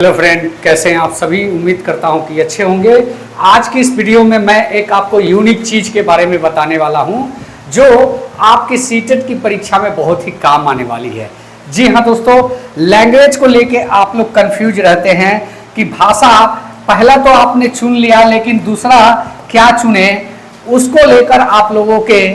Hello friend, कैसे हैं आप सभी। उम्मीद करता हूं कि अच्छे होंगे। आज की इस वीडियो में मैं एक आपको यूनिक चीज़ के बारे में बताने वाला हूं जो आपकी सीटेट की परीक्षा में बहुत ही काम आने वाली है। जी हाँ दोस्तों, लैंग्वेज को लेके आप लोग कंफ्यूज रहते हैं कि भाषा पहला तो आपने चुन लिया, लेकिन दूसरा क्या चुने, उसको लेकर आप लोगों के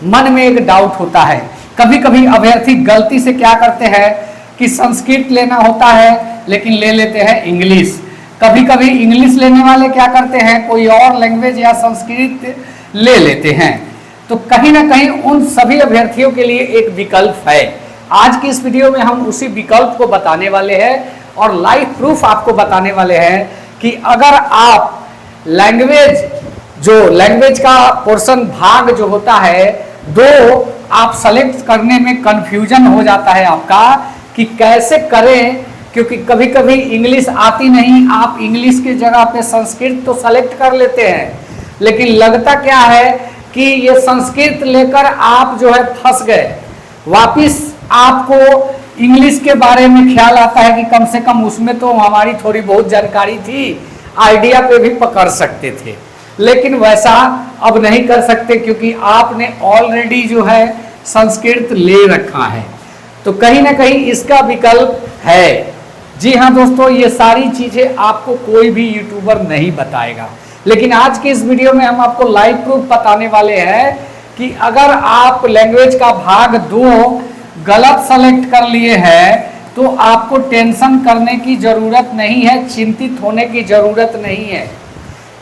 मन में एक डाउट होता है। कभी कभी अभ्यर्थी गलती से क्या करते हैं कि संस्कृत लेना होता है लेकिन ले लेते हैं इंग्लिश। कभी कभी इंग्लिश लेने वाले क्या करते हैं, कोई और लैंग्वेज या संस्कृत ले लेते हैं। तो कहीं ना कहीं उन सभी अभ्यर्थियों के लिए एक विकल्प है। आज की इस वीडियो में हम उसी विकल्प को बताने वाले हैं और लाइव प्रूफ आपको बताने वाले हैं कि अगर आप लैंग्वेज का पोर्शन भाग जो होता है दो, आप सेलेक्ट करने में कंफ्यूजन हो जाता है आपका कि कैसे करें, क्योंकि कभी कभी इंग्लिश आती नहीं, आप इंग्लिश की जगह पे संस्कृत तो सेलेक्ट कर लेते हैं, लेकिन लगता क्या है कि ये संस्कृत लेकर आप जो है फंस गए। वापिस आपको इंग्लिश के बारे में ख्याल आता है कि कम से कम उसमें तो हमारी थोड़ी बहुत जानकारी थी, आइडिया पे भी पकड़ सकते थे, लेकिन वैसा अब नहीं कर सकते क्योंकि आपने ऑलरेडी जो है संस्कृत ले रखा है। तो कहीं ना कहीं इसका विकल्प है। जी हाँ दोस्तों, ये सारी चीज़ें आपको कोई भी यूट्यूबर नहीं बताएगा, लेकिन आज की इस वीडियो में हम आपको लाइव प्रूफ बताने वाले हैं कि अगर आप लैंग्वेज का भाग 2 गलत सेलेक्ट कर लिए हैं तो आपको टेंशन करने की ज़रूरत नहीं है, चिंतित होने की ज़रूरत नहीं है,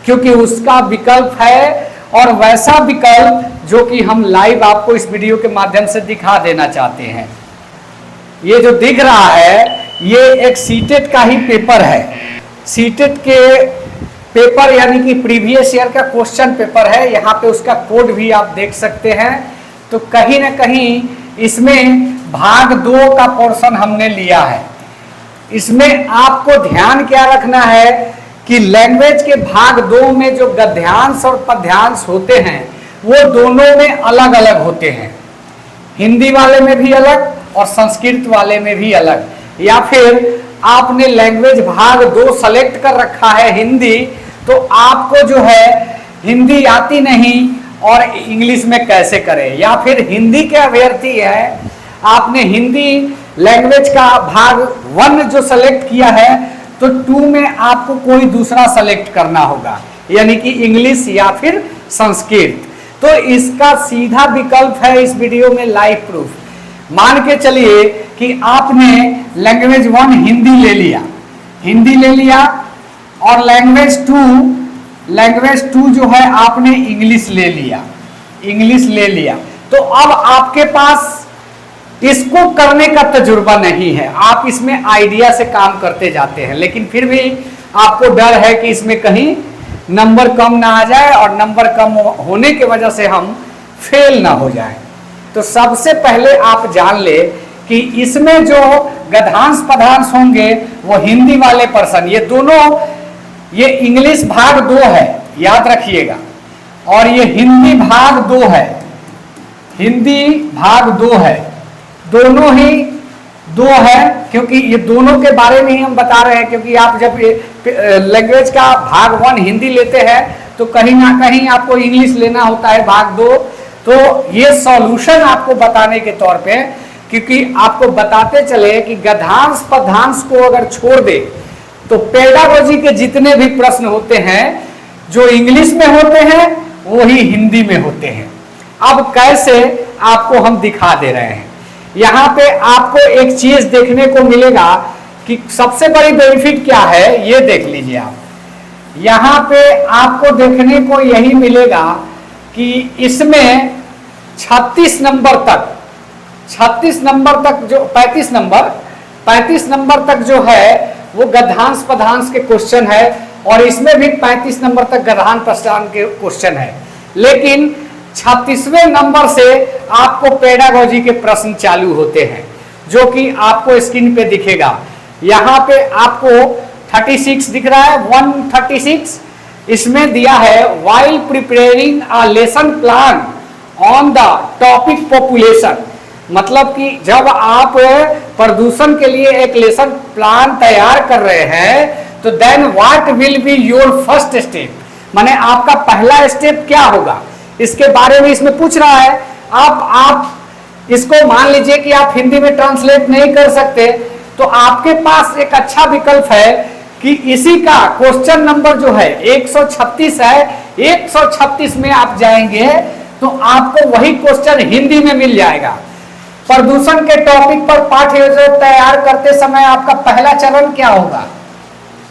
क्योंकि उसका विकल्प है और वैसा विकल्प जो कि हम लाइव आपको इस वीडियो के माध्यम से दिखा देना चाहते हैं। ये जो दिख रहा है ये एक सीटेट का ही पेपर है। सीटेट के पेपर यानी कि प्रीवियस ईयर का क्वेश्चन पेपर है। यहाँ पे उसका कोड भी आप देख सकते हैं। तो कहीं ना कहीं इसमें भाग 2 का पोर्शन हमने लिया है। इसमें आपको ध्यान क्या रखना है कि लैंग्वेज के भाग 2 में जो गद्यांश और पद्यांश होते हैं वो दोनों में अलग अलग होते हैं। हिंदी वाले में भी अलग और संस्कृत वाले में भी अलग। या फिर आपने लैंग्वेज भाग 2 सेलेक्ट कर रखा है हिंदी, तो आपको जो है हिंदी आती नहीं और इंग्लिश में कैसे करें। या फिर हिंदी के अभ्यर्थी है, आपने हिंदी लैंग्वेज का भाग 1 जो सेलेक्ट किया है तो 2 में आपको कोई दूसरा सेलेक्ट करना होगा, यानी कि इंग्लिश या फिर संस्कृत। तो इसका सीधा विकल्प है इस वीडियो में लाइव प्रूफ। मान के चलिए कि आपने लैंग्वेज 1 हिंदी ले लिया और लैंग्वेज 2 जो है आपने इंग्लिश ले लिया। तो अब आपके पास इसको करने का तजुर्बा नहीं है, आप इसमें आइडिया से काम करते जाते हैं, लेकिन फिर भी आपको डर है कि इसमें कहीं नंबर कम ना आ जाए और नंबर कम होने की वजह से हम फेल ना हो जाए। तो सबसे पहले आप जान ले कि इसमें जो गद्यांश पद्यांश होंगे वो हिंदी वाले पर्सन, ये दोनों, ये इंग्लिश भाग 2 है, याद रखिएगा, और ये हिंदी भाग 2 है, दोनों ही 2 है, क्योंकि ये दोनों के बारे में ही हम बता रहे हैं। क्योंकि आप जब लैंग्वेज का भाग 1 हिंदी लेते हैं तो कहीं ना कहीं आपको इंग्लिश लेना होता है भाग 2। तो ये सॉल्यूशन आपको बताने के तौर पे, क्योंकि आपको बताते चले कि गद्यांश पद्यांश को अगर छोड़ दे तो पेडागोजी के जितने भी प्रश्न होते हैं जो इंग्लिश में होते हैं वही हिंदी में होते हैं। अब कैसे आपको हम दिखा दे रहे हैं। यहाँ पे आपको एक चीज देखने को मिलेगा कि सबसे बड़ी बेनिफिट क्या है, ये देख लीजिए आप। यहाँ पे आपको देखने को यही मिलेगा कि इसमें 36 नंबर तक जो 35 नंबर तक जो है वो गद्यांश पद्यांश के क्वेश्चन है, और इसमें भी 35 नंबर तक गद्यांश पद्यांश के क्वेश्चन है। लेकिन 36वें नंबर से आपको पेडागोजी के प्रश्न चालू होते हैं, जो कि आपको स्क्रीन पे दिखेगा। यहाँ पे आपको 36 दिख रहा है, 136 इसमें दिया है while preparing a lesson plan on the topic population। मतलब कि जब आप प्रदूषण के लिए एक लेसन प्लान तैयार कर रहे हैं, तो then what will be your first step, माने आपका पहला स्टेप क्या होगा, इसके बारे में इसमें पूछ रहा है। आप इसको मान लीजिए कि आप हिंदी में ट्रांसलेट नहीं कर सकते, तो आपके पास एक अच्छा विकल्प है कि इसी का क्वेश्चन नंबर जो है 136 है, 136 में आप जाएंगे तो आपको वही क्वेश्चन हिंदी में मिल जाएगा। प्रदूषण के टॉपिक पर पाठ्य योजना तैयार करते समय आपका पहला चरण क्या होगा।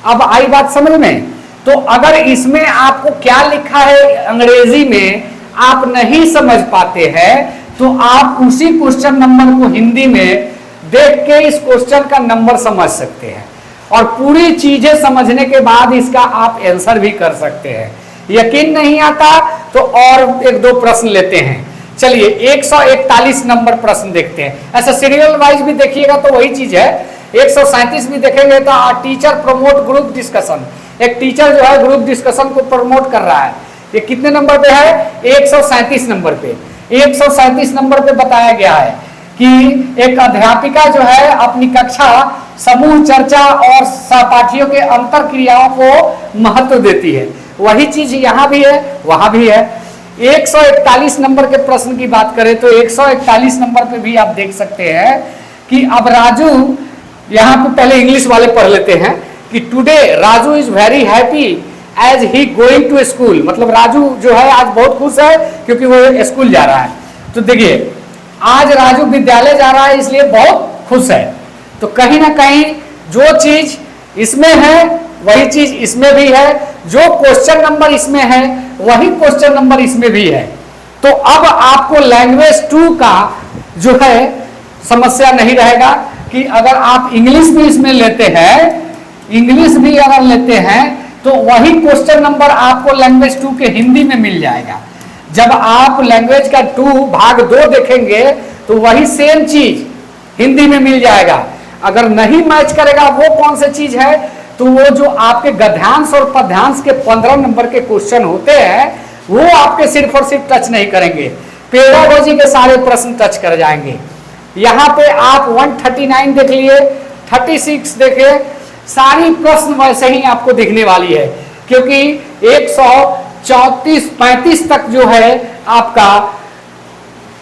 अब आई बात समझ में। तो अगर इसमें आपको क्या लिखा है अंग्रेजी में आप नहीं समझ पाते हैं, तो आप उसी क्वेश्चन नंबर को हिंदी में देख के इस क्वेश्चन का नंबर समझ सकते हैं, और पूरी चीजें समझने के बाद इसका आप आंसर भी कर सकते हैं। यकीन नहीं आता तो और एक दो प्रश्न लेते हैं। चलिए 141 नंबर प्रश्न देखते हैं। ऐसा सीरियल वाइज भी देखिएगा तो वही चीज है। 137 भी देखेंगे तो टीचर प्रमोट ग्रुप डिस्कशन, एक टीचर जो है ग्रुप डिस्कशन को प्रमोट कर रहा है। ये कितने नंबर पे है, 137 नंबर पे। 137 नंबर पे बताया गया है कि एक अध्यापिका जो है अपनी कक्षा समूह चर्चा और सहपाठियों के अंतर क्रियाओं को महत्व देती है। वही चीज यहाँ भी है, वहां भी है। 141 नंबर के प्रश्न की बात करें तो 141 नंबर पे भी आप देख सकते हैं कि अब राजू, यहाँ पे पहले इंग्लिश वाले पढ़ लेते हैं कि today Raju is very happy as he going to school, मतलब राजू जो है आज बहुत खुश है क्योंकि वो स्कूल जा रहा है। तो देखिए आज राजू विद्यालय जा रहा है इसलिए बहुत खुश है। तो कहीं ना कहीं जो चीज इसमें है वही चीज इसमें भी है, जो क्वेश्चन नंबर इसमें है वही क्वेश्चन नंबर इसमें भी है। तो अब आपको लैंग्वेज 2 का जो है समस्या नहीं रहेगा कि अगर आप इंग्लिश भी इसमें लेते हैं, इंग्लिश भी अगर लेते हैं तो वही क्वेश्चन नंबर आपको लैंग्वेज 2 के हिंदी में मिल जाएगा। जब आप लैंग्वेज का 2 भाग 2 देखेंगे तो वही सेम चीज हिंदी में मिल जाएगा। अगर नहीं मैच करेगा वो कौन सी चीज है, तो वो जो आपके गद्यांश और पद्यांश के 15 नंबर के क्वेश्चन होते हैं वो आपके सिर्फ और सिर्फ टच नहीं करेंगे, पेडागोजी के सारे प्रश्न टच कर जाएंगे। यहाँ पे आप 139 देख लिए, 36 देखे, सारी प्रश्न वैसे ही आपको दिखने वाली है, क्योंकि 134-35 तक जो है आपका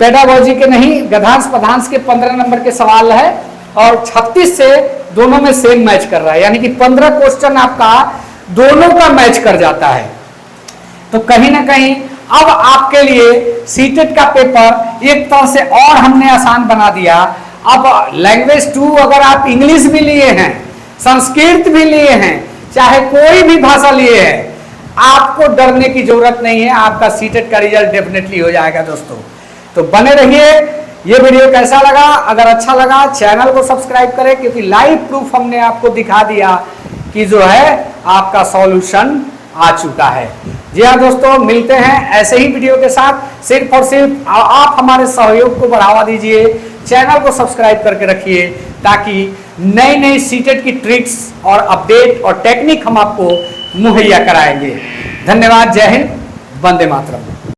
पेडागोजी के नहीं गद्यांश पद्यांश के 15 नंबर के सवाल है, और 36 से दोनों में सेम मैच कर रहा है, यानी कि 15 क्वेश्चन आपका दोनों का मैच कर जाता है। तो कहीं ना कहीं अब आपके लिए सीटेट का पेपर एक तरह से और हमने आसान बना दिया। अब लैंग्वेज 2 अगर आप इंग्लिश भी लिए हैं, संस्कृत भी लिए हैं, चाहे कोई भी भाषा लिए हैं, आपको डरने की जरूरत नहीं है, आपका सीटेट का रिजल्ट डेफिनेटली हो जाएगा दोस्तों। तो बने रहिए। ये वीडियो कैसा लगा, अगर अच्छा लगा चैनल को सब्सक्राइब करें, क्योंकि लाइव प्रूफ हमने आपको दिखा दिया कि जो है आपका सॉल्यूशन आ चुका है। जी हाँ दोस्तों, मिलते हैं ऐसे ही वीडियो के साथ। सिर्फ और सिर्फ आप हमारे सहयोग को बढ़ावा दीजिए, चैनल को सब्सक्राइब करके रखिए, ताकि नई नई सीटेट की ट्रिक्स और अपडेट और टेक्निक हम आपको मुहैया कराएंगे। धन्यवाद। जय हिंद, वंदे मातरम।